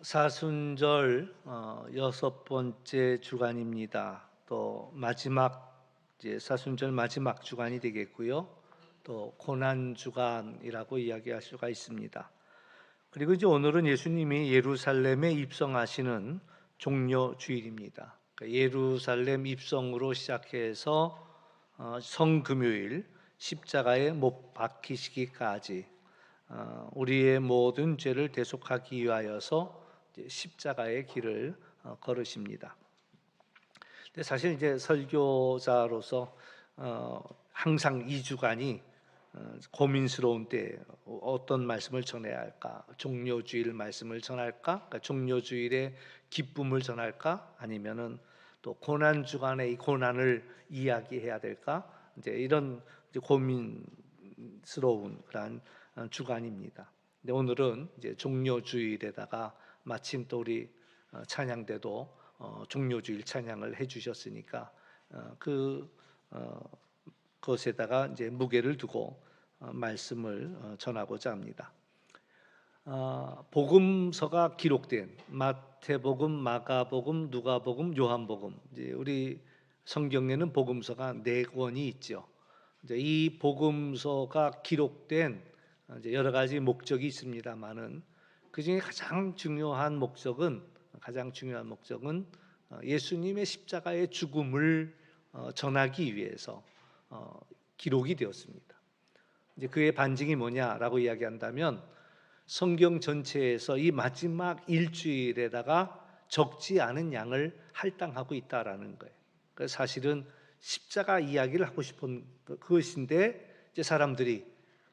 사순절 여섯 번째 주간입니다. 또 마지막 이제 사순절 마지막 주간이 되겠고요. 또 고난 주간이라고 이야기할 수가 있습니다. 그리고 이제 오늘은 예수님이 예루살렘에 입성하시는 종려 주일입니다. 그러니까 예루살렘 입성으로 시작해서 성금요일 십자가에 못 박히시기까지 우리의 모든 죄를 대속하기 위하여서 십자가의 길을 걸으십니다. 근데 사실 이제 설교자로서 항상 이 주간이 고민스러운 때 어떤 말씀을 전해야 할까? 종료주일 말씀을 전할까? 그러니까 종료주일의 기쁨을 전할까? 아니면은 또 고난 주간의 이 고난을 이야기해야 될까? 이제 이런 이제 고민스러운 그런 주간입니다. 근데 오늘은 이제 종료주일에다가 마침 또 우리 찬양대도 종료주일 찬양을 해주셨으니까 그 것에다가 이제 무게를 두고 말씀을 전하고자 합니다. 복음서가 기록된 마태복음, 마가복음, 누가복음, 요한복음, 이제 우리 성경에는 복음서가 4권이 있죠. 이제 이 복음서가 기록된 이제 여러 가지 목적이 있습니다만은 그 중에 가장 중요한 목적은 예수님의 십자가의 죽음을 전하기 위해서 기록이 되었습니다. 이제 그의 반증이 뭐냐라고 이야기한다면 성경 전체에서 이 마지막 일주일에다가 적지 않은 양을 할당하고 있다라는 거예요. 그래서 사실은 십자가 이야기를 하고 싶은 그것인데 이제 사람들이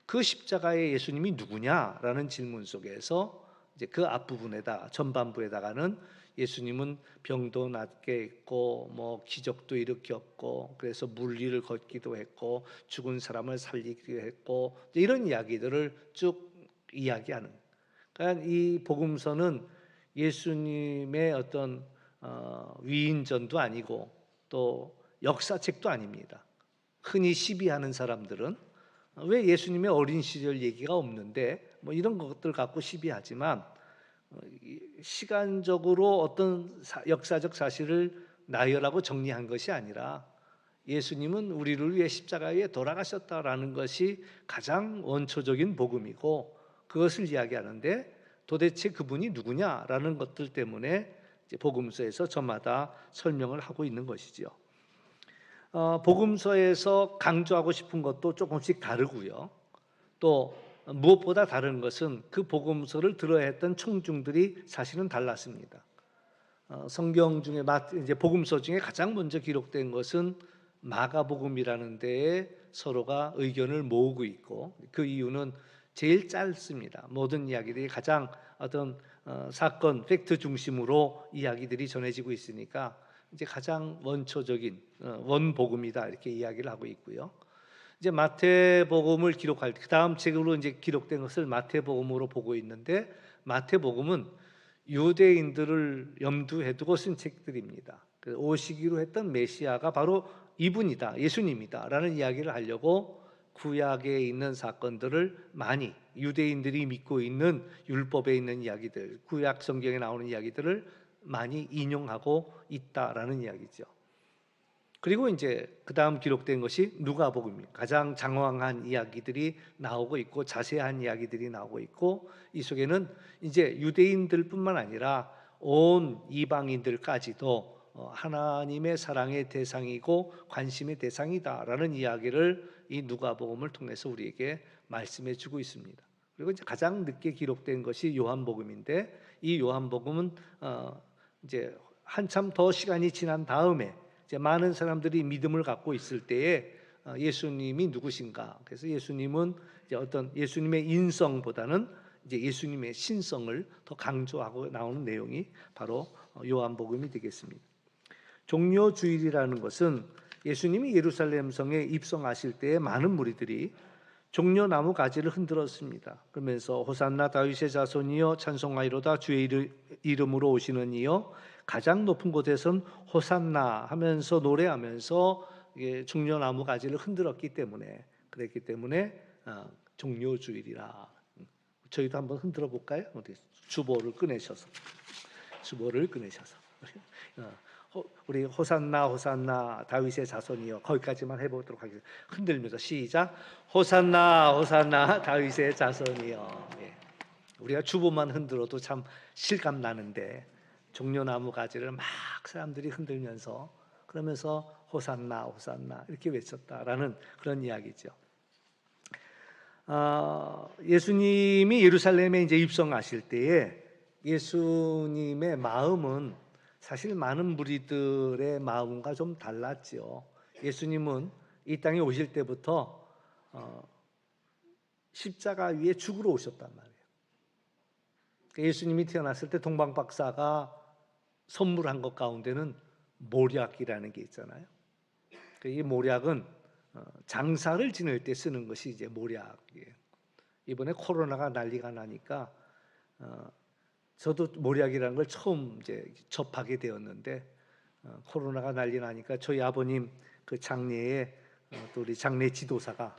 그 십자가의 예수님이 누구냐라는 질문 속에서 이제 그 앞부분에다 전반부에다가는 예수님은 병도 낫게 했고 뭐 기적도 일으켰고 그래서 물리를 걷기도 했고 죽은 사람을 살리기도 했고 이런 이야기들을 쭉 이야기하는. 그러니까 이 복음서는 예수님의 어떤 위인전도 아니고 또 역사책도 아닙니다. 흔히 시비하는 사람들은 왜 예수님의 어린 시절 얘기가 없는데 뭐 이런 것들 갖고 시비하지만 시간적으로 어떤 역사적 사실을 나열하고 정리한 것이 아니라 예수님은 우리를 위해 십자가에 돌아가셨다라는 것이 가장 원초적인 복음이고 그것을 이야기하는데 도대체 그분이 누구냐라는 것들 때문에 이제 복음서에서 저마다 설명을 하고 있는 것이죠. 복음서에서 강조하고 싶은 것도 조금씩 다르고요. 또 무엇보다 다른 것은 그 복음서를 들어야 했던 청중들이 사실은 달랐습니다. 성경 중에 이제 복음서 중에 가장 먼저 기록된 것은 마가복음이라는 데에 서로가 의견을 모으고 있고 그 이유는 제일 짧습니다. 모든 이야기들이 가장 어떤 사건, 팩트 중심으로 이야기들이 전해지고 있으니까 이제 가장 원초적인 원복음이다 이렇게 이야기를 하고 있고요. 이제 마태복음을 기록할 때 그다음 책으로 이제 기록된 것을 마태복음으로 보고 있는데 마태복음은 유대인들을 염두에 두고 쓴 책들입니다. 오시기로 했던 메시아가 바로 이분이다, 예수님이다라는 이야기를 하려고 구약에 있는 사건들을 많이 유대인들이 믿고 있는 율법에 있는 이야기들, 구약 성경에 나오는 이야기들을 많이 인용하고 있다라는 이야기죠. 그리고 이제 그 다음 기록된 것이 누가복음입니다. 가장 장황한 이야기들이 나오고 있고 자세한 이야기들이 나오고 있고 이 속에는 이제 유대인들뿐만 아니라 온 이방인들까지도 하나님의 사랑의 대상이고 관심의 대상이다라는 이야기를 이 누가복음을 통해서 우리에게 말씀해 주고 있습니다. 그리고 이제 가장 늦게 기록된 것이 요한복음인데 이 요한복음은 이제 한참 더 시간이 지난 다음에 이제 많은 사람들이 믿음을 갖고 있을 때에 예수님이 누구신가? 그래서 예수님은 이제 어떤 예수님의 인성보다는 이제 예수님의 신성을 더 강조하고 나오는 내용이 바로 요한복음이 되겠습니다. 종려주일이라는 것은 예수님이 예루살렘 성에 입성하실 때에 많은 무리들이 종려나무 가지를 흔들었습니다. 그러면서 호산나 다윗의 자손이여 찬송하이로다 주의 이름으로 오시는 이여 가장 높은 곳에선 호산나 하면서 노래하면서 종려나무 가지를 흔들었기 때문에 그랬기 때문에 종려주일이라 저희도 한번 흔들어 볼까요? 어디 주보를 꺼내셔서 우리 호산나 호산나 다윗의 자손이여, 거기까지만 해보도록 하겠습니다. 흔들면서 시작. 호산나 호산나 다윗의 자손이여. 예. 우리가 주보만 흔들어도 참 실감 나는데 종려나무 가지를 막 사람들이 흔들면서 그러면서 호산나 호산나 이렇게 외쳤다라는 그런 이야기죠. 예수님이 예루살렘에 이제 입성하실 때에 예수님의 마음은 사실 많은 무리들의 마음과 좀 달랐지요. 예수님은 이 땅에 오실 때부터 십자가 위에 죽으러 오셨단 말이에요. 예수님이 태어났을 때 동방박사가 선물한 것 가운데는 모략이라는 게 있잖아요. 이 모략은 장사를 지낼 때 쓰는 것이 이제 모략이에요. 이번에 코로나가 난리가 나니까 저도 모략이라는 걸 처음 이제 접하게 되었는데, 코로나가 난리 나니까 저희 아버님 그 장례에 또 우리 장례 지도사가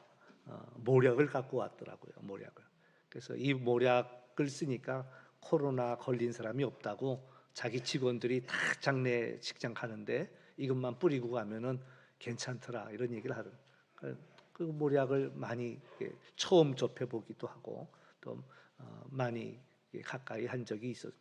모략을 갖고 왔더라고요. 모략을. 그래서 이 모략을 쓰니까 코로나 걸린 사람이 없다고 자기 직원들이 다 장례식장 가는데 이것만 뿌리고 가면은 괜찮더라 이런 얘기를 하더라고요. 그 모략을 많이 처음 접해보기도 하고 또 많이 가까이 한 적이 있었어요.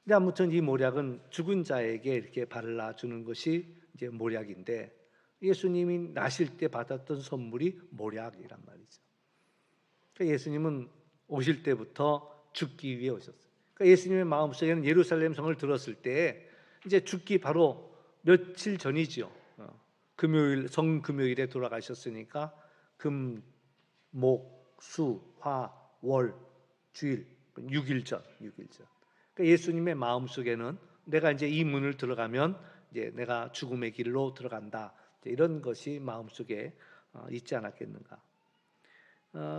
근데 아무튼 이 모략은 죽은 자에게 이렇게 발라주는 것이 이제 모략인데, 예수님이 나실 때 받았던 선물이 모략이란 말이죠. 그러니까 예수님은 오실 때부터 죽기 위해 오셨어요. 그러니까 예수님의 마음속에는 예루살렘 성을 들었을 때 이제 죽기 바로 며칠 전이죠. 금요일, 성금요일에 돌아가셨으니까 금, 목, 수, 화, 월, 주일 6일 전. 그러니까 예수님의 마음속에는 내가 이제 이 문을 들어가면 이제 내가 죽음의 길로 들어간다, 이런 것이 마음속에 있지 않았겠는가.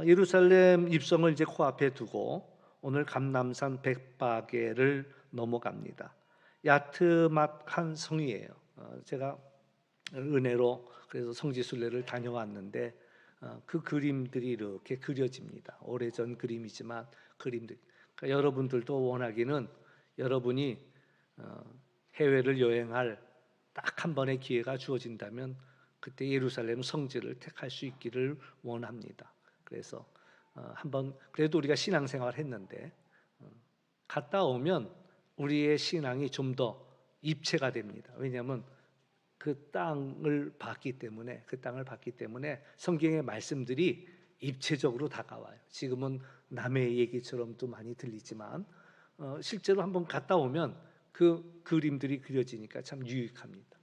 예루살렘 입성을 이제 코앞에 두고 오늘 감람산 벳바게를 넘어갑니다. 야트막한 성이에요. 제가 은혜로 그래서 성지순례를 다녀왔는데 그 그림들이 이렇게 그려집니다. 오래전 그림이지만 그림들. 그러니까 여러분들도 원하기는 여러분이 해외를 여행할 딱 한 번의 기회가 주어진다면 그때 예루살렘 성지를 택할 수 있기를 원합니다. 그래서 한번 그래도 우리가 신앙생활 했는데 갔다 오면 우리의 신앙이 좀 더 입체가 됩니다. 왜냐하면 그 땅을 봤기 때문에 성경의 말씀들이 입체적으로 다가와요. 지금은 남의 얘기처럼도 많이 들리지만 실제로 한번 갔다 오면 그 그림들이 그려지니까 참 유익합니다.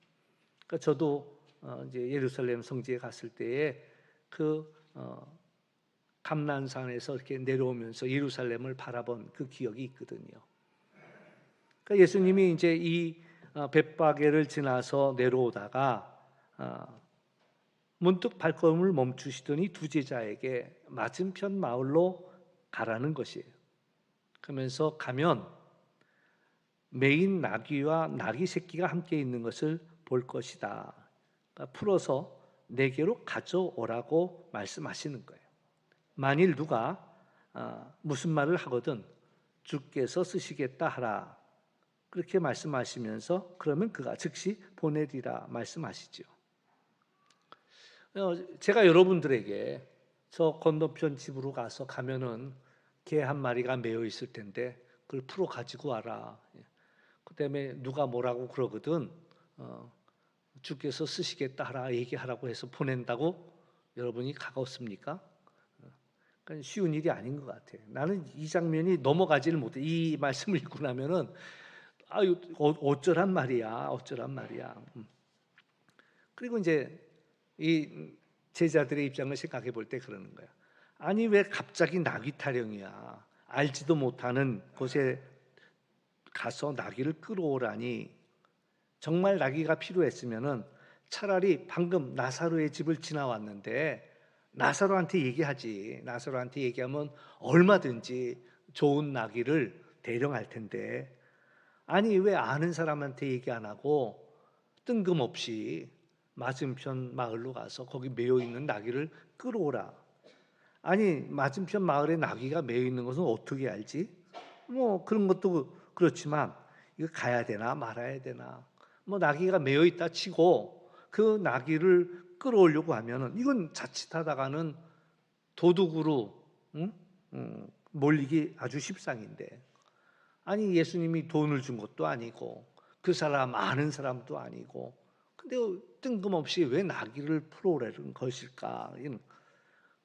그러니까 저도 이제 예루살렘 성지에 갔을 때에 그 감난산에서 이렇게 내려오면서 예루살렘을 바라본 그 기억이 있거든요. 그러니까 예수님이 이제 이 벳바게를 지나서 내려오다가 문득 발걸음을 멈추시더니 두 제자에게 맞은편 마을로 가라는 것이에요. 그러면서 가면 메인 나귀와 나귀 새끼가 함께 있는 것을 볼 것이다. 그러니까 풀어서 내게로 가져오라고 말씀하시는 거예요. 만일 누가 무슨 말을 하거든 주께서 쓰시겠다 하라, 그렇게 말씀하시면서 그러면 그가 즉시 보내리라 말씀하시죠. 제가 여러분들에게 저 건너편 집으로 가면은 개 한 마리가 매여 있을 텐데 그걸 풀어 가지고 와라. 그다음에 누가 뭐라고 그러거든 주께서 쓰시겠다 하라 얘기하라고 해서 보낸다고 여러분이 가겠습니까? 그러니까 쉬운 일이 아닌 것 같아요. 나는 이 장면이 넘어가지를 못해. 이 말씀을 읽고 나면은 아유 어쩌란 말이야. 그리고 이제 이 제자들의 입장을 생각해 볼 때 그러는 거야. 아니 왜 갑자기 나귀 타령이야. 알지도 못하는 곳에 가서 나귀를 끌어오라니. 정말 나귀가 필요했으면은 차라리 방금 나사로의 집을 지나왔는데 나사로한테 얘기하지. 나사로한테 얘기하면 얼마든지 좋은 나귀를 대령할 텐데, 아니 왜 아는 사람한테 얘기 안 하고 뜬금없이 맞은편 마을로 가서 거기 매여 있는 나귀를 끌어오라. 아니 맞은편 마을에 나귀가 매여 있는 것은 어떻게 알지? 뭐 그런 것도 그렇지만 이거 가야 되나 말아야 되나? 뭐 나귀가 매여 있다 치고 그 나귀를 끌어오려고 하면은 이건 자칫하다가는 도둑으로 응? 몰리기 아주 십상인데, 아니 예수님이 돈을 준 것도 아니고 그 사람 아는 사람도 아니고 근데 뜬금없이 왜 나귀를 풀어오라는 것일까?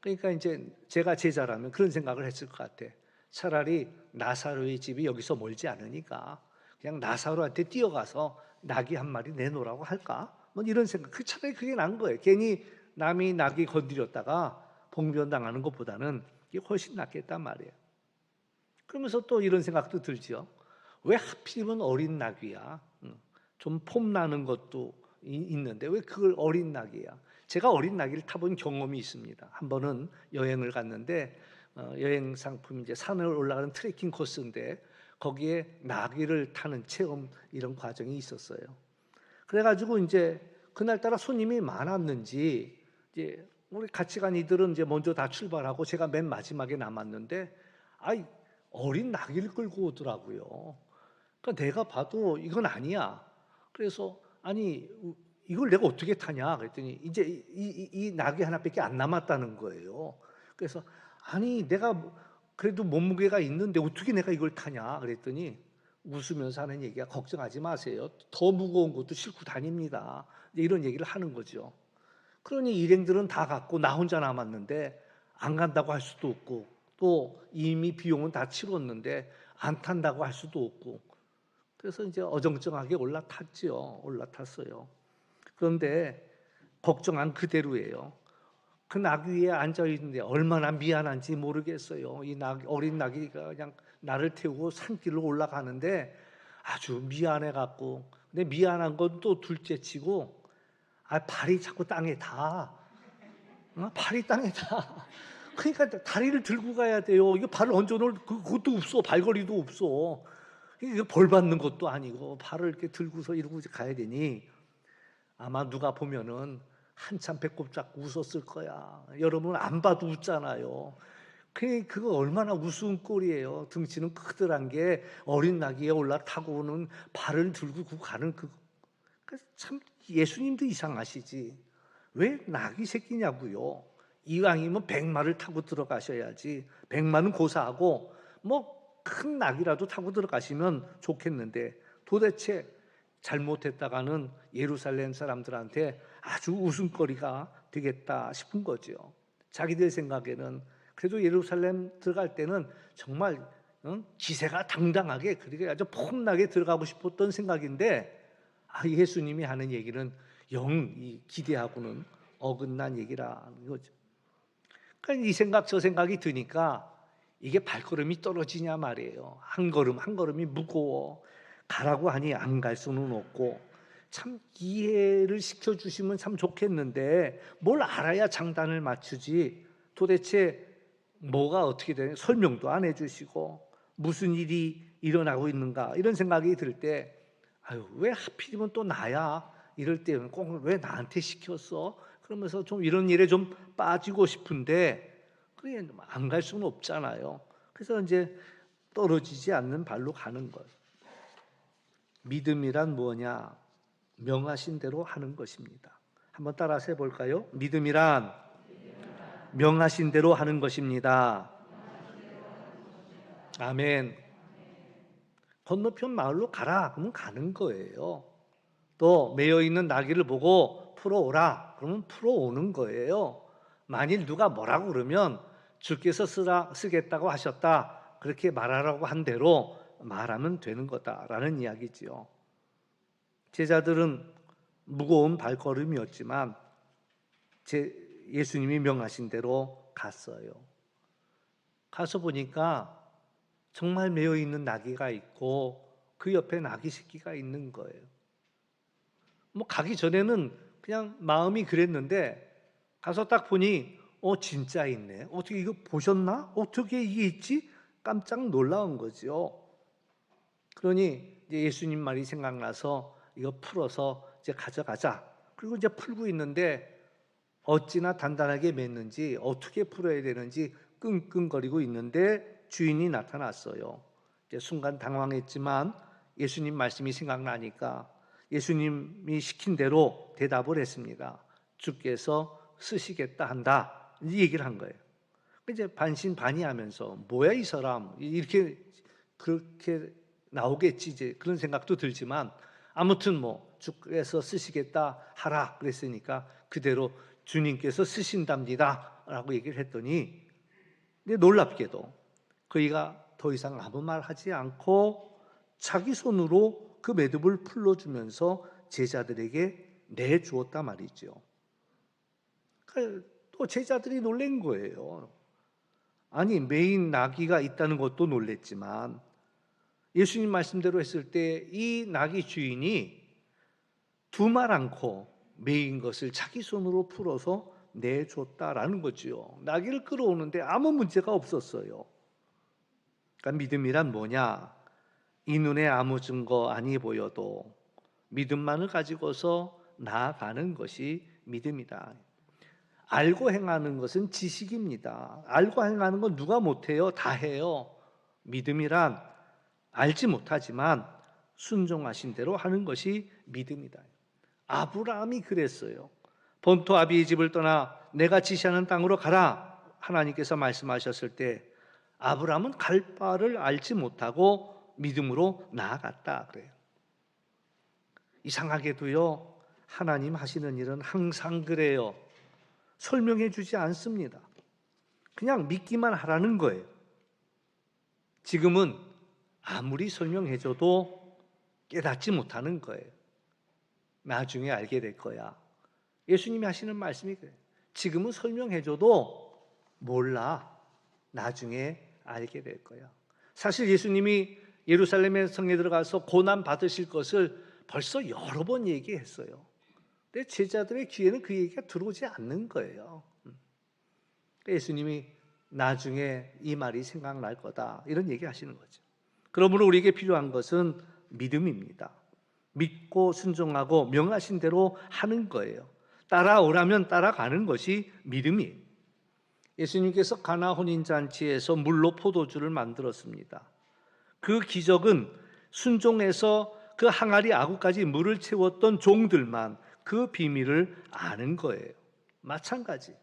그러니까 이제 제가 제자라면 그런 생각을 했을 것 같아. 차라리 나사로의 집이 여기서 멀지 않으니까 그냥 나사로한테 뛰어가서 나귀 한 마리 내놓으라고 할까? 뭐 이런 생각. 차라리 그게 나은 거예요. 괜히 남이 나귀 건드렸다가 봉변당하는 것보다는 이게 훨씬 낫겠단 말이에요. 그러면서 또 이런 생각도 들죠. 왜 하필이면 어린 나귀야? 좀 폼나는 것도 있는데 왜 그걸 어린 나귀야? 제가 어린 나귀를 타본 경험이 있습니다. 한 번은 여행을 갔는데 여행 상품이 이제 산을 올라가는 트레킹 코스인데 거기에 나귀를 타는 체험 이런 과정이 있었어요. 그래가지고 이제 그날따라 손님이 많았는지 이제 우리 같이 간 이들은 이제 먼저 다 출발하고 제가 맨 마지막에 남았는데 아이 어린 나귀를 끌고 오더라고요. 그러니까 내가 봐도 이건 아니야. 그래서 아니 이걸 내가 어떻게 타냐 그랬더니 이제 이 나귀 하나밖에 안 남았다는 거예요. 그래서 아니 내가 그래도 몸무게가 있는데 어떻게 내가 이걸 타냐 그랬더니 웃으면서 하는 얘기가 걱정하지 마세요. 더 무거운 것도 싣고 다닙니다. 이런 얘기를 하는 거죠. 그러니 일행들은 다 갔고 나 혼자 남았는데 안 간다고 할 수도 없고 또 이미 비용은 다 치렀는데 안 탄다고 할 수도 없고 그래서 이제 어정쩡하게 올라탔어요. 그런데 걱정한 그대로예요. 그 나귀 위에 앉아 있는데 얼마나 미안한지 모르겠어요. 이 어린 나귀가 그냥 나를 태우고 산길로 올라가는데 아주 미안해 갖고 근데 미안한 건 또 둘째치고 발이 자꾸 땅에 닿아. 발이 땅에 닿아. 그러니까 다리를 들고 가야 돼요. 이거 발을 얹어놓을 그것도 없어. 발걸이도 없어. 이거 벌 받는 것도 아니고 발을 이렇게 들고서 이러고 가야 되니 아마 누가 보면은 한참 배꼽 잡고 웃었을 거야. 여러분 안 봐도 웃잖아요. 그거 얼마나 우스운 꼴이에요. 등치는 크더란 게 어린 나귀에 올라타고 오는 발을 들고 가는 참 예수님도 이상하시지. 왜 나귀 새끼냐고요. 이왕이면 백마를 타고 들어가셔야지. 백마는 고사하고 뭐 큰 낙이라도 타고 들어가시면 좋겠는데 도대체 잘못했다가는 예루살렘 사람들한테 아주 웃음거리가 되겠다 싶은 거죠. 자기들 생각에는 그래도 예루살렘 들어갈 때는 정말 기세가 당당하게 그렇게 아주 폼나게 들어가고 싶었던 생각인데 예수님이 하는 얘기는 영 기대하고는 어긋난 얘기라는 거죠. 그러니까 이 생각 저 생각이 드니까 이게 발걸음이 떨어지냐 말이에요. 한 걸음 한 걸음이 무거워. 가라고 하니 안 갈 수는 없고 참 이해를 시켜주시면 참 좋겠는데 뭘 알아야 장단을 맞추지 도대체 뭐가 어떻게 되냐 설명도 안 해주시고 무슨 일이 일어나고 있는가 이런 생각이 들 때 왜 하필이면 또 나야 이럴 때는 꼭 왜 나한테 시켰어? 그러면서 좀 이런 일에 좀 빠지고 싶은데 그게 안 갈 수는 없잖아요. 그래서 이제 떨어지지 않는 발로 가는 것. 믿음이란 뭐냐? 명하신 대로 하는 것입니다. 한번 따라서 해볼까요? 믿음이란 명하신 대로 하는 것입니다. 아멘. 건너편 마을로 가라. 그러면 가는 거예요. 또 매여 있는 나귀를 보고 풀어오라. 그러면 풀어오는 거예요. 만일 누가 뭐라고 그러면 주께서 쓰겠다고 하셨다. 그렇게 말하라고 한 대로 말하면 되는 거다라는 이야기지요. 제자들은 무거운 발걸음이었지만 예수님이 명하신 대로 갔어요. 가서 보니까 정말 매여 있는 나귀가 있고 그 옆에 나귀 새끼가 있는 거예요. 뭐 가기 전에는 그냥 마음이 그랬는데 가서 딱 보니 진짜 있네. 어떻게 이거 보셨나? 어떻게 이게 있지? 깜짝 놀라운 거죠. 그러니 이제 예수님 말이 생각나서 이거 풀어서 이제 가져가자. 그리고 이제 풀고 있는데 어찌나 단단하게 맸는지 어떻게 풀어야 되는지 끙끙거리고 있는데 주인이 나타났어요. 순간 당황했지만 예수님 말씀이 생각나니까 예수님이 시킨 대로 대답을 했습니다. 주께서 쓰시겠다 한다. 이 얘기를 한 거예요. 이제 반신반의하면서 뭐야 이 사람 이렇게 그렇게 나오겠지 이제 그런 생각도 들지만 아무튼 뭐 주께서 쓰시겠다 하라 그랬으니까 그대로 주님께서 쓰신답니다라고 얘기를 했더니 근데 놀랍게도 그이가 더 이상 아무 말 하지 않고 자기 손으로 그 매듭을 풀어주면서 제자들에게 내주었단 말이죠. 또 제자들이 놀란 거예요. 아니 메인 나귀가 있다는 것도 놀랬지만 예수님 말씀대로 했을 때 이 나귀 주인이 두말 않고 메인 것을 자기 손으로 풀어서 내줬다라는 거죠. 나귀를 끌어오는데 아무 문제가 없었어요. 그러니까 믿음이란 뭐냐? 이 눈에 아무 증거 아니 보여도 믿음만을 가지고서 나아가는 것이 믿음이다. 알고 행하는 것은 지식입니다. 알고 행하는 건 누가 못해요? 다 해요. 믿음이란 알지 못하지만 순종하신 대로 하는 것이 믿음이다. 아브라함이 그랬어요. 본토 아비의 집을 떠나 내가 지시하는 땅으로 가라. 하나님께서 말씀하셨을 때 아브라함은 갈 바를 알지 못하고 믿음으로 나아갔다 그래요. 이상하게도요. 하나님 하시는 일은 항상 그래요. 설명해 주지 않습니다. 그냥 믿기만 하라는 거예요. 지금은 아무리 설명해 줘도 깨닫지 못하는 거예요. 나중에 알게 될 거야. 예수님이 하시는 말씀이 그래요. 지금은 설명해 줘도 몰라. 나중에 알게 될 거야. 사실 예수님이 예루살렘의 성에 들어가서 고난 받으실 것을 벌써 여러 번 얘기했어요. 근데 제자들의 귀에는 그 얘기가 들어오지 않는 거예요. 예수님이 나중에 이 말이 생각날 거다 이런 얘기 하시는 거죠. 그러므로 우리에게 필요한 것은 믿음입니다. 믿고 순종하고 명하신 대로 하는 거예요. 따라오라면 따라가는 것이 믿음이에요. 예수님께서 가나 혼인잔치에서 물로 포도주를 만들었습니다. 그 기적은 순종해서 그 항아리 아구까지 물을 채웠던 종들만 그 비밀을 아는 거예요. 마찬가지.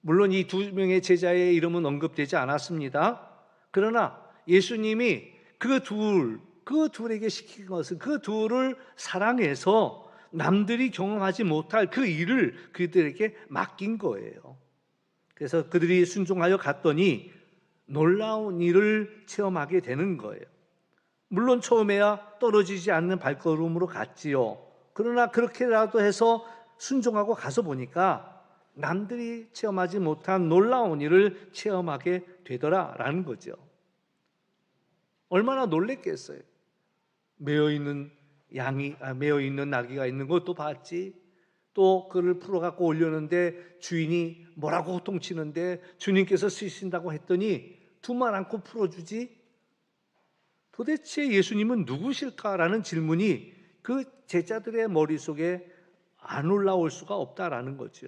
물론 이 두 명의 제자의 이름은 언급되지 않았습니다. 그러나 예수님이 그 둘에게 시킨 것은 그 둘을 사랑해서 남들이 경험하지 못할 그 일을 그들에게 맡긴 거예요. 그래서 그들이 순종하여 갔더니 놀라운 일을 체험하게 되는 거예요. 물론 처음에야 떨어지지 않는 발걸음으로 갔지요. 그러나 그렇게라도 해서 순종하고 가서 보니까 남들이 체험하지 못한 놀라운 일을 체험하게 되더라라는 거죠. 얼마나 놀랬겠어요. 매어 있는 나귀가 있는 것도 봤지. 또 그를 풀어갖고 올렸는데 주인이 뭐라고 호통치는데 주님께서 쓰신다고 했더니 두말 않고 풀어주지. 도대체 예수님은 누구실까라는 질문이 그 제자들의 머릿속에 안 올라올 수가 없다라는 거죠.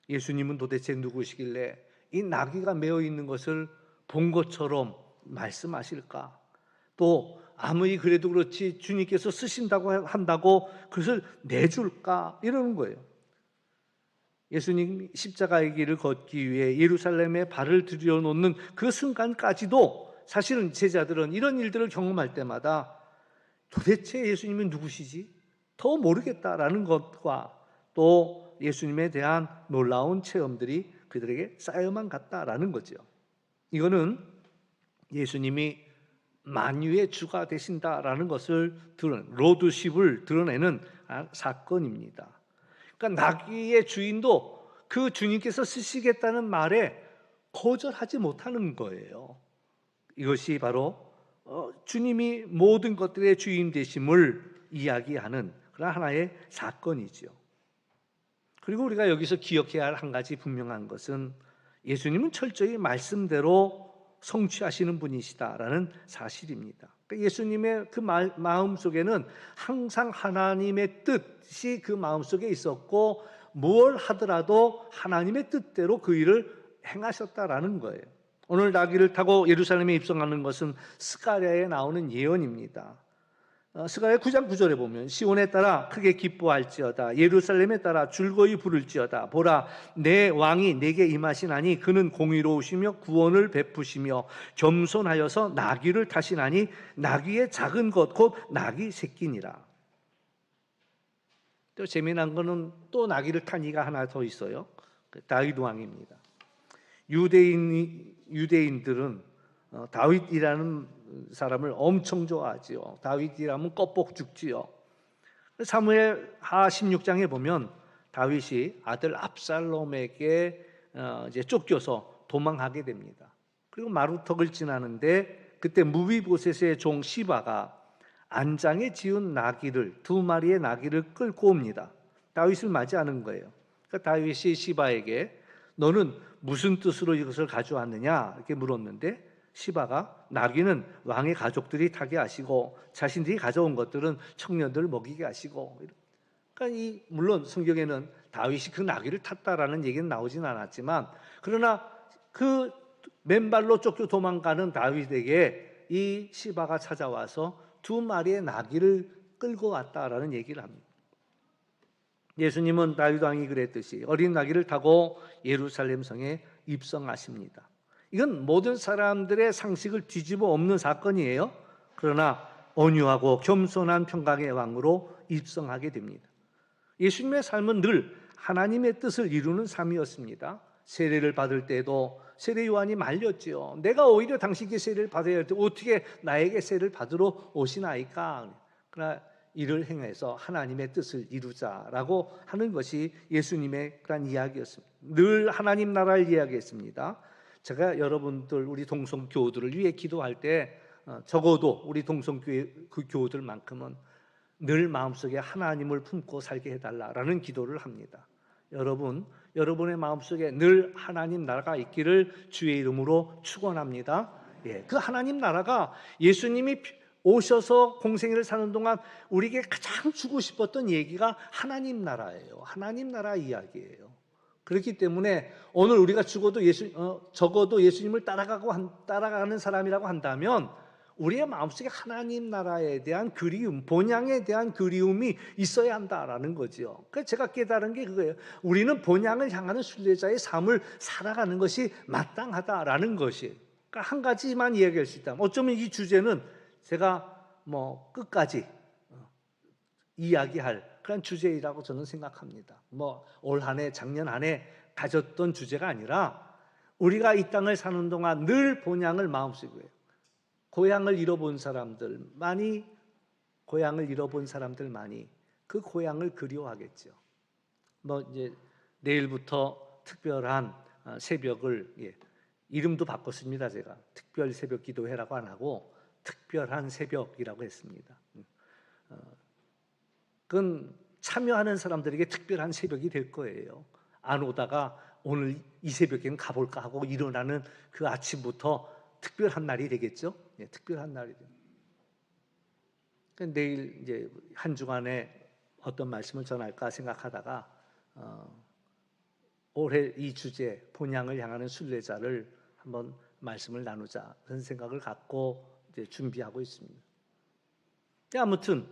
예수님은 도대체 누구시길래 이 나귀가 메어 있는 것을 본 것처럼 말씀하실까? 또 아무리 그래도 그렇지 주님께서 쓰신다고 한다고 그것을 내줄까? 이러는 거예요. 예수님이 십자가의 길을 걷기 위해 예루살렘에 발을 들여놓는 그 순간까지도 사실은 제자들은 이런 일들을 경험할 때마다 도대체 예수님은 누구시지? 더 모르겠다라는 것과 또 예수님에 대한 놀라운 체험들이 그들에게 쌓여만 갔다라는 거죠. 이거는 예수님이 만유의 주가 되신다라는 것을 로드십을 드러내는 사건입니다. 그러니까 나귀의 주인도 그 주님께서 쓰시겠다는 말에 거절하지 못하는 거예요. 이것이 바로 주님이 모든 것들의 주인 되심을 이야기하는 그런 하나의 사건이죠. 그리고 우리가 여기서 기억해야 할 한 가지 분명한 것은 예수님은 철저히 말씀대로 성취하시는 분이시다라는 사실입니다. 예수님의 그 마음 속에는 항상 하나님의 뜻이 그 마음 속에 있었고 뭘 하더라도 하나님의 뜻대로 그 일을 행하셨다라는 거예요. 오늘 나귀를 타고 예루살렘에 입성하는 것은 스가랴에 나오는 예언입니다. 스가랴 9장 9절에 보면 시온에 따라 크게 기뻐할지어다 예루살렘에 따라 즐거이 부를지어다 보라 내 왕이 내게 임하시나니 그는 공의로우시며 구원을 베푸시며 겸손하여서 나귀를 타시나니 나귀의 작은 것 곧 나귀 새끼니라. 또 재미난 거는 또 나귀를 탄 이가 하나 더 있어요. 다윗 왕입니다. 유대인들은 다윗이라는 사람을 엄청 좋아하지요. 다윗이라면 껍복 죽지요. 사무엘 하 16장에 보면 다윗이 아들 압살롬에게 이제 쫓겨서 도망하게 됩니다. 그리고 마루턱을 지나는데 그때 무비보셋의 종 시바가 안장에 지은 나귀를 2마리의 나귀를 끌고 옵니다. 다윗을 맞이하는 거예요. 그러니까 다윗이 시바에게 너는 무슨 뜻으로 이것을 가져왔느냐 이렇게 물었는데 시바가 나귀는 왕의 가족들이 타게 하시고 자신들이 가져온 것들은 청년들을 먹이게 하시고, 그러니까 물론 성경에는 다윗이 그 나귀를 탔다라는 얘기는 나오진 않았지만 그러나 그 맨발로 쫓겨 도망가는 다윗에게 이 시바가 찾아와서 2마리의 나귀를 끌고 왔다라는 얘기를 합니다. 예수님은 다윗 왕이 그랬듯이 어린 나귀를 타고 예루살렘 성에 입성하십니다. 이건 모든 사람들의 상식을 뒤집어 엎는 사건이에요. 그러나 온유하고 겸손한 평강의 왕으로 입성하게 됩니다. 예수님의 삶은 늘 하나님의 뜻을 이루는 삶이었습니다. 세례를 받을 때도 세례 요한이 말렸지요. 내가 오히려 당신께 세례를 받아야 할 때 어떻게 나에게 세례를 받으러 오시나이까. 그러나 이를 행해서 하나님의 뜻을 이루자라고 하는 것이 예수님의 그런 이야기였습니다. 늘 하나님 나라를 이야기했습니다. 제가 여러분들 우리 동성교우들을 위해 기도할 때 적어도 우리 동성교회 그 교우들만큼은 늘 마음속에 하나님을 품고 살게 해달라라는 기도를 합니다. 여러분의 마음속에 늘 하나님 나라가 있기를 주의 이름으로 축원합니다. 그 하나님 나라가 예수님이 오셔서 공생애를 사는 동안 우리에게 가장 주고 싶었던 얘기가 하나님 나라예요. 하나님 나라 이야기예요. 그렇기 때문에 오늘 우리가 적어도 예수님을 따라가는 사람이라고 한다면 우리의 마음속에 하나님 나라에 대한 그리움, 본향에 대한 그리움이 있어야 한다라는 거죠. 그래서 제가 깨달은 게 그거예요. 우리는 본향을 향하는 순례자의 삶을 살아가는 것이 마땅하다라는 것이. 그러니까 한 가지만 이야기할 수 있다면 어쩌면 이 주제는 제가 끝까지 이야기할 그런 주제이라고 저는 생각합니다. 올 한 해, 작년 한 해 가졌던 주제가 아니라 우리가 이 땅을 사는 동안 늘 본향을 마음속에 고향을 잃어본 사람들 많이 그 고향을 그리워하겠죠. 이제 내일부터 특별한 새벽을 이름도 바꿨습니다. 제가 특별 새벽 기도회라고 안 하고 특별한 새벽이라고 했습니다. 그건 참여하는 사람들에게 특별한 새벽이 될 거예요. 안 오다가 오늘 이 새벽에는 가볼까 하고 일어나는 그 아침부터 특별한 날이 되겠죠. 특별한 날이 돼요. 내일 이제 한 주간에 어떤 말씀을 전할까 생각하다가 올해 이 주제 본향을 향하는 순례자를 한번 말씀을 나누자 그런 생각을 갖고 이제 준비하고 있습니다. 아무튼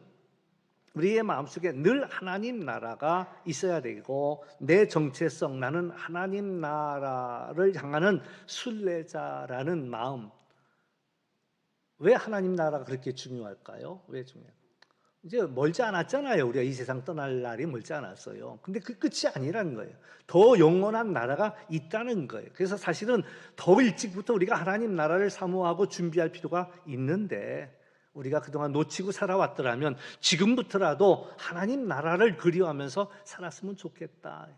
우리의 마음속에 늘 하나님 나라가 있어야 되고 내 정체성 나는 하나님 나라를 향하는 순례자라는 마음. 왜 하나님 나라가 그렇게 중요할까요? 왜 중요해요? 이제 멀지 않았잖아요. 우리가 이 세상 떠날 날이 멀지 않았어요. 근데 그 끝이 아니라는 거예요. 더 영원한 나라가 있다는 거예요. 그래서 사실은 더 일찍부터 우리가 하나님 나라를 사모하고 준비할 필요가 있는데 우리가 그동안 놓치고 살아왔더라면 지금부터라도 하나님 나라를 그리워하면서 살았으면 좋겠다.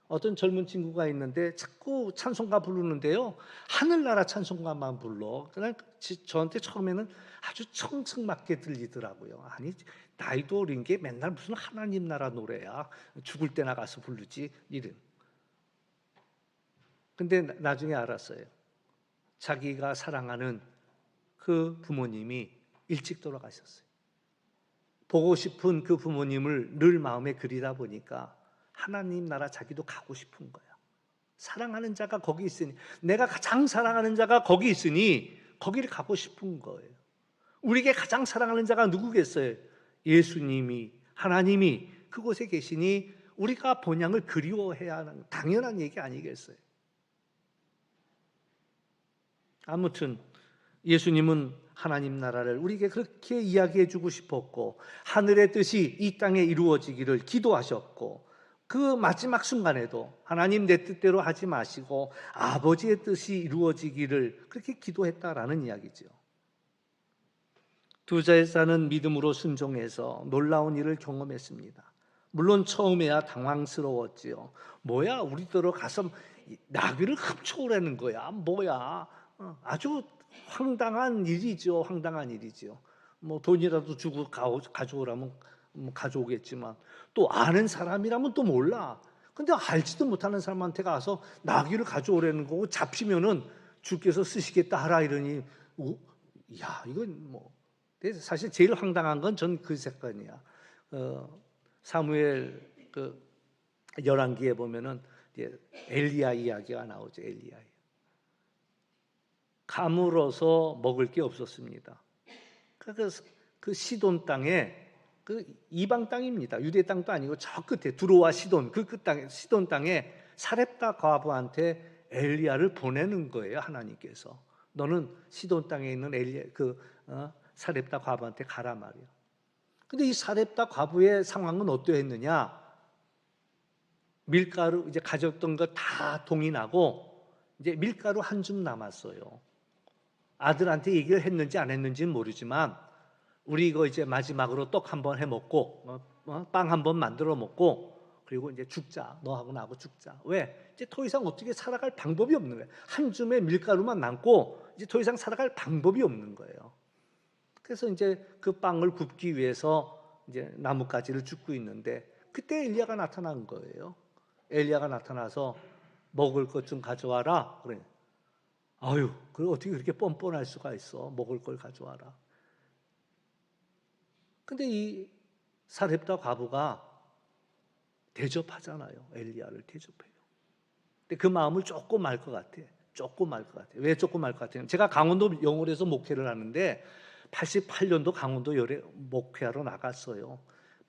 어떤 젊은 친구가 있는데 자꾸 찬송가 부르는데요. 하늘나라 찬송가만 불러. 그냥 저한테 처음에는 아주 청승맞게 들리더라고요. 아니 나이도 어린 게 맨날 무슨 하나님 나라 노래야. 죽을 때나 가서 부르지 이름. 근데 나중에 알았어요. 자기가 사랑하는 그 부모님이 일찍 돌아가셨어요. 보고 싶은 그 부모님을 늘 마음에 그리다 보니까 하나님 나라 자기도 가고 싶은 거야. 사랑하는 자가 거기 있으니, 내가 가장 사랑하는 자가 거기 있으니 거기를 가고 싶은 거예요. 우리에게 가장 사랑하는 자가 누구겠어요? 예수님이, 하나님이 그곳에 계시니 우리가 본향을 그리워해야 하는 당연한 얘기 아니겠어요? 아무튼 예수님은 하나님 나라를 우리에게 그렇게 이야기해 주고 싶었고, 하늘의 뜻이 이 땅에 이루어지기를 기도하셨고, 그 마지막 순간에도 하나님 내 뜻대로 하지 마시고 아버지의 뜻이 이루어지기를 그렇게 기도했다라는 이야기죠. 두 제자는 믿음으로 순종해서 놀라운 일을 경험했습니다. 물론 처음에야 당황스러웠지요. 뭐야, 우리더러 가서 나귀를 흡초라는 거야. 뭐야, 아주 황당한 일이죠. 황당한 일이죠. 뭐 돈이라도 주고 가져오라면 가져오겠지만, 또 아는 사람이라면 또 몰라. 근데 알지도 못하는 사람한테 가서 나귀를 가져오라는 거고, 잡히면은 주께서 쓰시겠다 하라 이러니, 야, 이건 뭐 사실 제일 황당한 건 전 그 사건이야. 사무엘 그 열왕기에 보면은 이제 엘리야 이야기가 나오죠. 엘리야. 가물어서 먹을 게 없었습니다. 그 시돈 땅에, 그 이방 땅입니다. 유대 땅도 아니고 저 끝에 두로와 시돈, 그 끝 땅에, 시돈 땅에 사렙다 과부한테 엘리야를 보내는 거예요. 하나님께서 너는 시돈 땅에 있는 사렙다 과부한테 가라 말이야. 근데 이 사렙다 과부의 상황은 어떠했느냐? 밀가루 이제 가졌던 거 다 동이 나고 이제 밀가루 한 줌 남았어요. 아들한테 얘기를 했는지 안 했는지는 모르지만, 우리 이거 이제 마지막으로 떡 한번 해 먹고 빵 한번 만들어 먹고 그리고 이제 죽자. 너하고 나하고 죽자. 왜? 이제 더 이상 어떻게 살아갈 방법이 없는 거예요. 한 줌의 밀가루만 남고 이제 더 이상 살아갈 방법이 없는 거예요. 그래서 이제 그 빵을 굽기 위해서 이제 나뭇가지를 줍고 있는데, 그때 엘리야가 나타난 거예요. 엘리야가 나타나서 먹을 것 좀 가져와라. 그래. 아유, 그걸 어떻게 그렇게 뻔뻔할 수가 있어? 먹을 걸 가져와라. 근데 이 사렙다 과부가 대접하잖아요. 엘리야를 대접해요. 근데 그 마음을 조금 알 것 같아. 조금 알 것 같아. 왜 조금 알 것 같아요? 제가 강원도 영월에서 목회를 하는데 88년도 강원도 목회하러 나갔어요.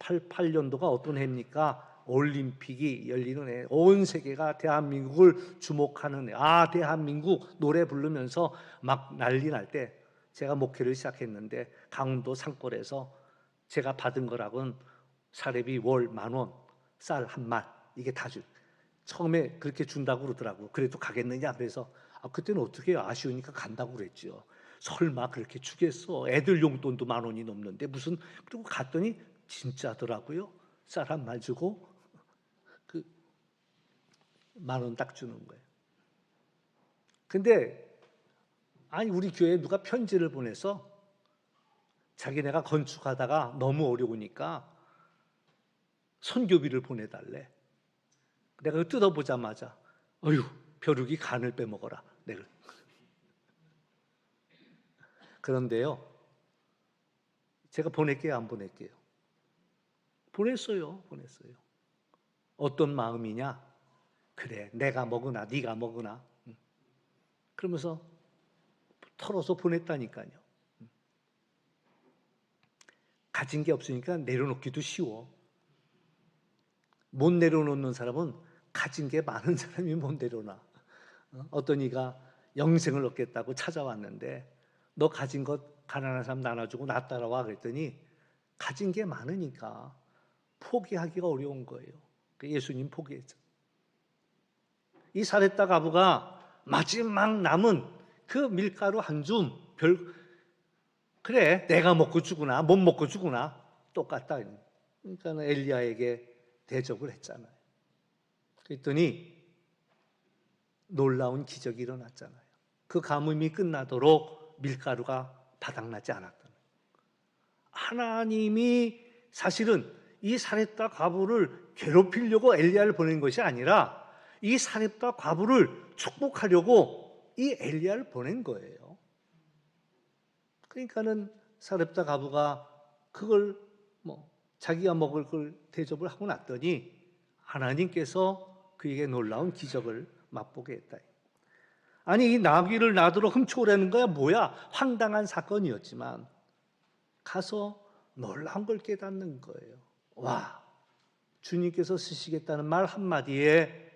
88년도가 어떤 해입니까? 올림픽이 열리는 해. 온 세계가 대한민국을 주목하는 해. 대한민국 노래 부르면서 막 난리 날 때 제가 목회를 시작했는데, 강원도 산골에서 제가 받은 거라고는 사례비 월 10,000원, 쌀 한 말, 이게 다 처음에 그렇게 준다고 그러더라고요. 그래도 가겠느냐? 그래서 그때는 어떻게 해요? 아쉬우니까 간다고 그랬죠. 설마 그렇게 주겠어? 애들 용돈도 10,000원이 넘는데 무슨. 그리고 갔더니 진짜더라고요. 쌀 한 말 주고 10,000원 딱 주는 거예요. 근데 우리 교회에 누가 편지를 보내서 자기네가 건축하다가 너무 어려우니까 선교비를 보내달래. 내가 뜯어보자마자 어휴, 벼룩이 간을 빼먹어라. 내가. 그런데요, 제가 보낼게요, 안 보낼게요? 보냈어요. 어떤 마음이냐? 그래, 내가 먹으나 네가 먹으나. 그러면서 털어서 보냈다니까요. 가진 게 없으니까 내려놓기도 쉬워. 못 내려놓는 사람은 가진 게 많은 사람이 못 내려놔. 어떤 이가 영생을 얻겠다고 찾아왔는데, 너 가진 것 가난한 사람 나눠주고 나 따라와 그랬더니 가진 게 많으니까 포기하기가 어려운 거예요. 예수님 포기했죠. 이 사렙다 과부가 마지막 남은 그 밀가루 한 줌, 그래 내가 먹고 주구나, 못 먹고 주구나, 똑같다. 그러니까 엘리야에게 대접을 했잖아요. 그랬더니 놀라운 기적이 일어났잖아요. 그 가뭄이 끝나도록 밀가루가 바닥나지 않았던. 하나님이 사실은 이 사렙다 과부를 괴롭히려고 엘리야를 보낸 것이 아니라 이 사렙다 과부를 축복하려고 이 엘리야를 보낸 거예요. 그러니까는 사렙다 과부가 그걸 자기가 먹을 걸 대접을 하고 났더니 하나님께서 그에게 놀라운 기적을 맛보게 했다. 아니, 이 나귀를 나더러 훔쳐오라는 거야 뭐야? 황당한 사건이었지만 가서 놀라운 걸 깨닫는 거예요. 와, 주님께서 쓰시겠다는 말 한마디에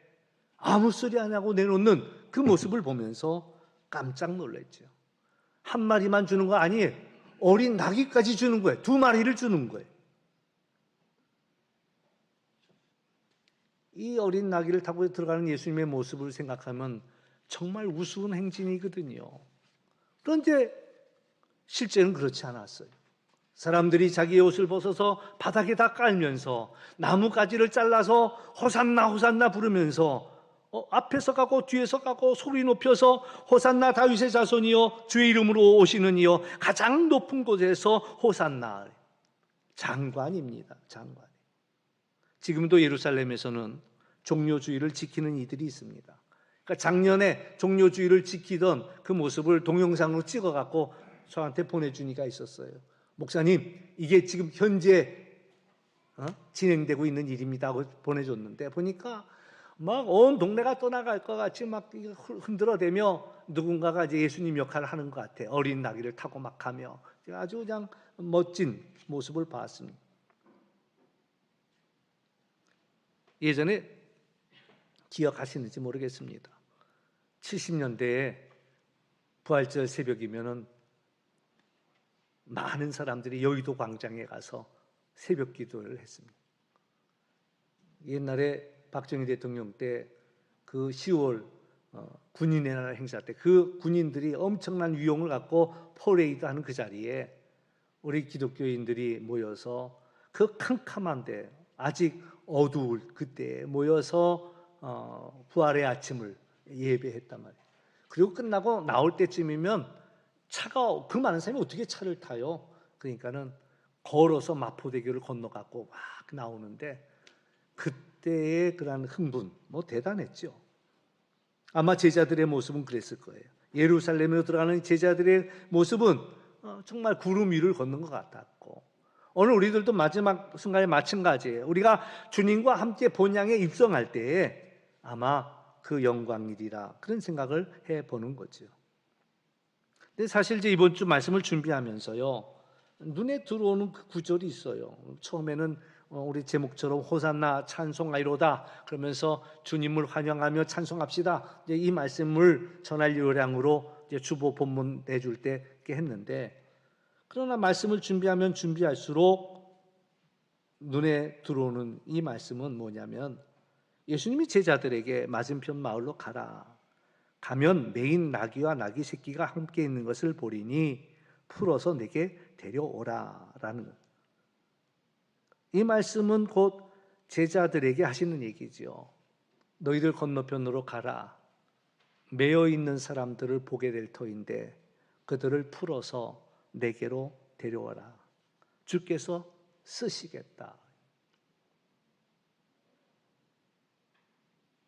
아무 소리 안 하고 내놓는 그 모습을 보면서 깜짝 놀랐죠. 한 마리만 주는 거 아니에요. 어린 나귀까지 주는 거예요. 2마리를 주는 거예요. 이 어린 나귀를 타고 들어가는 예수님의 모습을 생각하면 정말 우스운 행진이거든요. 그런데 실제는 그렇지 않았어요. 사람들이 자기의 옷을 벗어서 바닥에다 깔면서 나뭇가지를 잘라서 호산나 호산나 부르면서 앞에서 가고 뒤에서 가고 소리 높여서 호산나 다윗의 자손이여 주의 이름으로 오시는 이여 가장 높은 곳에서 호산나. 장관입니다. 장관. 지금도 예루살렘에서는 종료주의를 지키는 이들이 있습니다. 그러니까 작년에 종료주의를 지키던 그 모습을 동영상으로 찍어갖고 저한테 보내준 이가 있었어요. 목사님, 이게 지금 현재 진행되고 있는 일입니다 하고 보내줬는데 보니까 막 온 동네가 떠나갈 것 같이 막 흔들어대며 누군가가 이제 예수님 역할을 하는 것 같아요. 어린 나귀를 타고 막 가며 아주 그냥 멋진 모습을 봤습니다. 예전에 기억하시는지 모르겠습니다. 70년대에 부활절 새벽이면은 많은 사람들이 여의도 광장에 가서 새벽 기도를 했습니다. 옛날에 박정희 대통령 때 그 10월 군인의 날 행사 때 그 군인들이 엄청난 위용을 갖고 퍼레이드 하는 그 자리에 우리 기독교인들이 모여서 그 캄캄한데 아직 어두울 그때에 모여서 부활의 아침을 예배했단 말이에요. 그리고 끝나고 나올 때쯤이면 차가 그 많은 사람이 어떻게 차를 타요? 그러니까는 걸어서 마포대교를 건너갖고 막 나오는데 그때의 그런 흥분 대단했죠. 아마 제자들의 모습은 그랬을 거예요. 예루살렘으로 들어가는 제자들의 모습은 정말 구름 위를 걷는 것 같았고 오늘 우리들도 마지막 순간에 마찬가지예요. 우리가 주님과 함께 본향에 입성할 때에 아마 그 영광이리라 그런 생각을 해보는 거죠. 근데 사실 이제 이번 주 말씀을 준비하면서요 눈에 들어오는 그 구절이 있어요. 처음에는 우리 제목처럼 호산나 찬송하이로다 그러면서 주님을 환영하며 찬송합시다. 이제 이 말씀을 전할 요량으로 이제 주보 본문 내줄 때 이렇게 했는데 그러나 말씀을 준비하면 준비할수록 눈에 들어오는 이 말씀은 뭐냐면 예수님이 제자들에게 맞은편 마을로 가라. 가면 매인 나귀와 나귀 새끼가 함께 있는 것을 보리니 풀어서 내게 데려오라라는 이 말씀은 곧 제자들에게 하시는 얘기죠. 너희들 건너편으로 가라. 매여 있는 사람들을 보게 될 터인데 그들을 풀어서 내게로 데려와라. 주께서 쓰시겠다.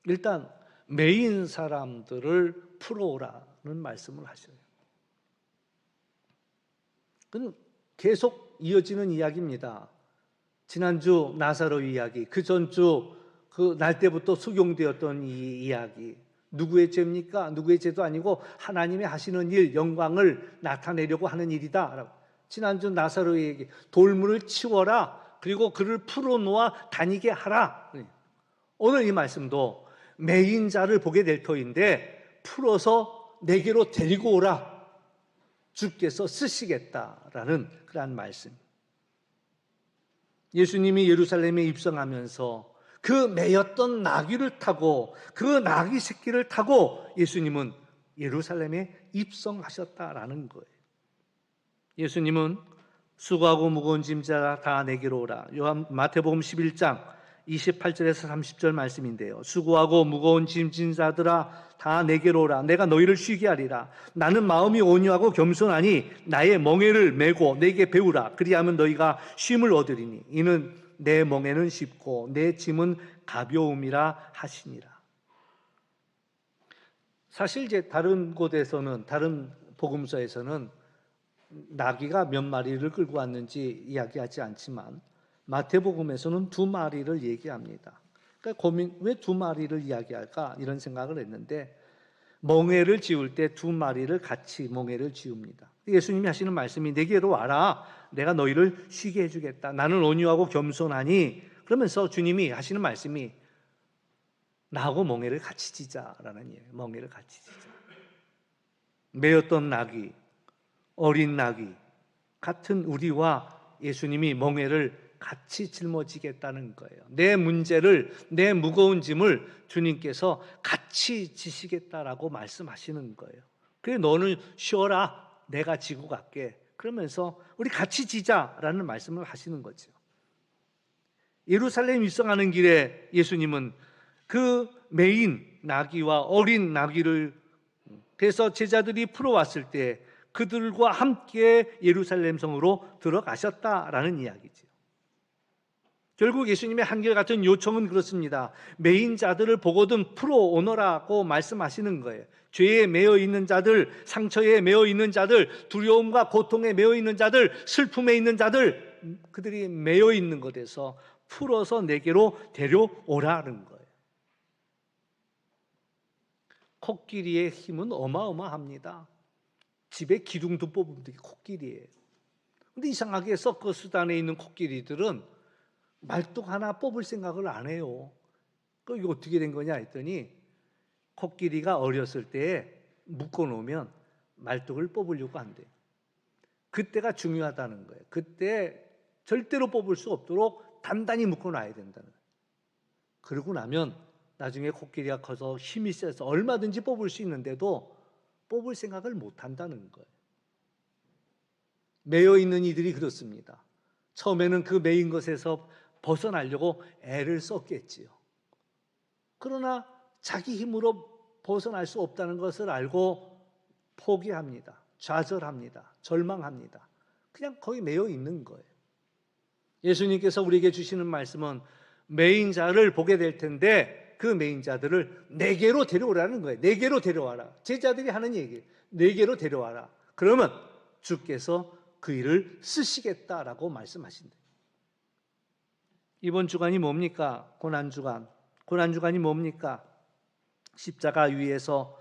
일단 매인 사람들을 풀어오라는 말씀을 하셔요. 그건 계속 이어지는 이야기입니다. 지난주 나사로 이야기, 그 전주 그 날 때부터 수용되었던 이 이야기. 누구의 죄입니까? 누구의 죄도 아니고 하나님이 하시는 일, 영광을 나타내려고 하는 일이다. 지난주 나사로의 얘기, 돌문을 치워라. 그리고 그를 풀어놓아 다니게 하라. 오늘 이 말씀도 매인 자를 보게 될 터인데 풀어서 내게로 데리고 오라. 주께서 쓰시겠다라는 그러한 말씀. 예수님이 예루살렘에 입성하면서 그 매였던 나귀를 타고 그 나귀 새끼를 타고 예수님은 예루살렘에 입성하셨다라는 거예요. 예수님은 수고하고 무거운 짐자 다 내게로 오라. 마태복음 11장 28절에서 30절 말씀인데요. 수고하고 무거운 짐진 자들아 다 내게로 오라. 내가 너희를 쉬게 하리라. 나는 마음이 온유하고 겸손하니 나의 멍에를 메고 내게 배우라. 그리하면 너희가 쉼을 얻으리니 이는 내 멍에는 쉽고 내 짐은 가벼움이라 하시니라. 사실 이제 다른 곳에서는 다른 복음서에서는 나귀가 몇 마리를 끌고 왔는지 이야기하지 않지만 마태복음에서는 2마리를 얘기합니다. 그러니까 그러니까 고민, 왜 두 마리를 이야기할까 이런 생각을 했는데 멍에를 지울 때 두 마리를 같이 멍에를 지웁니다. 예수님이 하시는 말씀이 내게로 와라, 내가 너희를 쉬게 해주겠다, 나는 온유하고 겸손하니, 그러면서 주님이 하시는 말씀이 나하고 멍에를 같이 지자라는 얘기예요. 멍에를 같이 지자. 매였던 나귀, 어린 나귀 같은 우리와 예수님이 멍에를 같이 짊어지겠다는 거예요. 내 문제를, 내 무거운 짐을 주님께서 같이 지시겠다라고 말씀하시는 거예요. 그래, 너는 쉬어라, 내가 지고 갈게. 그러면서 우리 같이 지자라는 말씀을 하시는 거죠. 예루살렘 입성하는 길에 예수님은 그 매인 나귀와 어린 나귀를 그래서 제자들이 풀어왔을 때 그들과 함께 예루살렘 성으로 들어가셨다라는 이야기죠. 결국 예수님의 한결같은 요청은 그렇습니다. 매인 자들을 보거든 풀어오너라고 말씀하시는 거예요. 죄에 매여 있는 자들, 상처에 매여 있는 자들, 두려움과 고통에 매여 있는 자들, 슬픔에 있는 자들, 그들이 매여 있는 것에서 풀어서 내게로 데려오라는 거예요. 코끼리의 힘은 어마어마합니다. 집에 기둥도 뽑으면 되게 코끼리예요. 근데 이상하게 서커스단에 있는 코끼리들은 말뚝 하나 뽑을 생각을 안 해요. 이거 어떻게 된 거냐 했더니 코끼리가 어렸을 때 묶어놓으면 말뚝을 뽑으려고 한대요. 그때가 중요하다는 거예요. 그때 절대로 뽑을 수 없도록 단단히 묶어놔야 된다는 거예요. 그러고 나면 나중에 코끼리가 커서 힘이 세서 얼마든지 뽑을 수 있는데도 뽑을 생각을 못 한다는 거예요. 매여 있는 이들이 그렇습니다. 처음에는 그 매인 것에서 벗어나려고 애를 썼겠지요. 그러나 자기 힘으로 벗어날 수 없다는 것을 알고 포기합니다. 좌절합니다. 절망합니다. 그냥 거기 매여 있는 거예요. 예수님께서 우리에게 주시는 말씀은 매인 자를 보게 될 텐데 그 매인 자들을 내게로 데려오라는 거예요. 내게로 데려와라. 제자들이 하는 얘기예요. 내게로 데려와라. 그러면 주께서 그 일을 쓰시겠다라고 말씀하신대요. 이번 주간이 뭡니까? 고난주간. 고난주간이 뭡니까? 십자가 위에서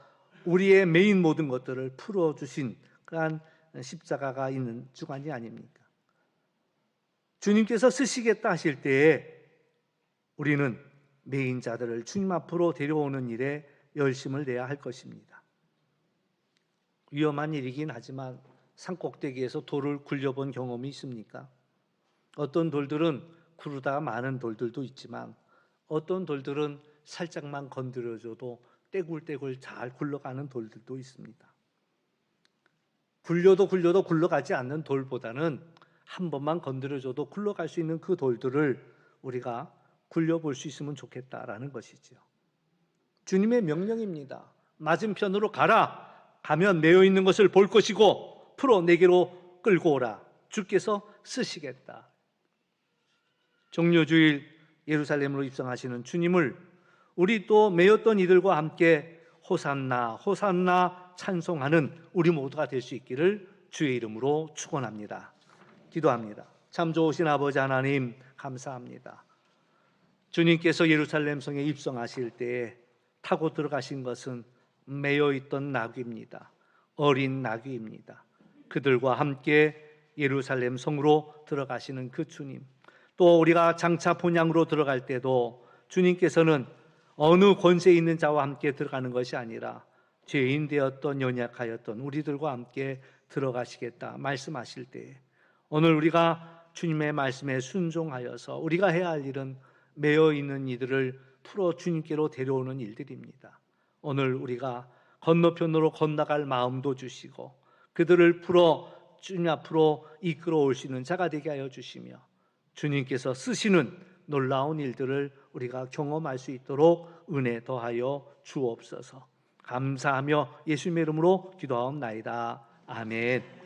우리의 메인 모든 것들을 풀어주신 그러한 십자가가 있는 주간이 아닙니까? 주님께서 쓰시겠다 하실 때에 우리는 메인 자들을 주님 앞으로 데려오는 일에 열심을 내야 할 것입니다. 위험한 일이긴 하지만 산꼭대기에서 돌을 굴려본 경험이 있습니까? 어떤 돌들은 구르다가 많은 돌들도 있지만 어떤 돌들은 살짝만 건드려줘도 떼굴떼굴 잘 굴러가는 돌들도 있습니다. 굴려도 굴러가지 않는 돌보다는 한 번만 건드려줘도 굴러갈 수 있는 그 돌들을 우리가 굴려볼 수 있으면 좋겠다라는 것이죠. 주님의 명령입니다. 맞은편으로 가라. 가면 매여 있는 것을 볼 것이고 풀어 내게로 끌고 오라. 주께서 쓰시겠다. 종료주일 예루살렘으로 입성하시는 주님을 우리 또 매였던 이들과 함께 호산나 호산나 찬송하는 우리 모두가 될 수 있기를 주의 이름으로 축원합니다. 기도합니다. 참 좋으신 아버지 하나님 감사합니다. 주님께서 예루살렘 성에 입성하실 때에 타고 들어가신 것은 매여있던 나귀입니다. 어린 나귀입니다. 그들과 함께 예루살렘 성으로 들어가시는 그 주님, 또 우리가 장차 본향으로 들어갈 때도 주님께서는 어느 권세 있는 자와 함께 들어가는 것이 아니라 죄인 되었던 연약하였던 우리들과 함께 들어가시겠다 말씀하실 때에 오늘 우리가 주님의 말씀에 순종하여서 우리가 해야 할 일은 매여 있는 이들을 풀어 주님께로 데려오는 일들입니다. 오늘 우리가 건너편으로 건너갈 마음도 주시고 그들을 풀어 주님 앞으로 이끌어 올 수 있는 자가 되게 하여 주시며 주님께서 쓰시는 놀라운 일들을 우리가 경험할 수 있도록 은혜 더하여 주옵소서. 감사하며 예수님의 이름으로 기도하옵나이다. 아멘.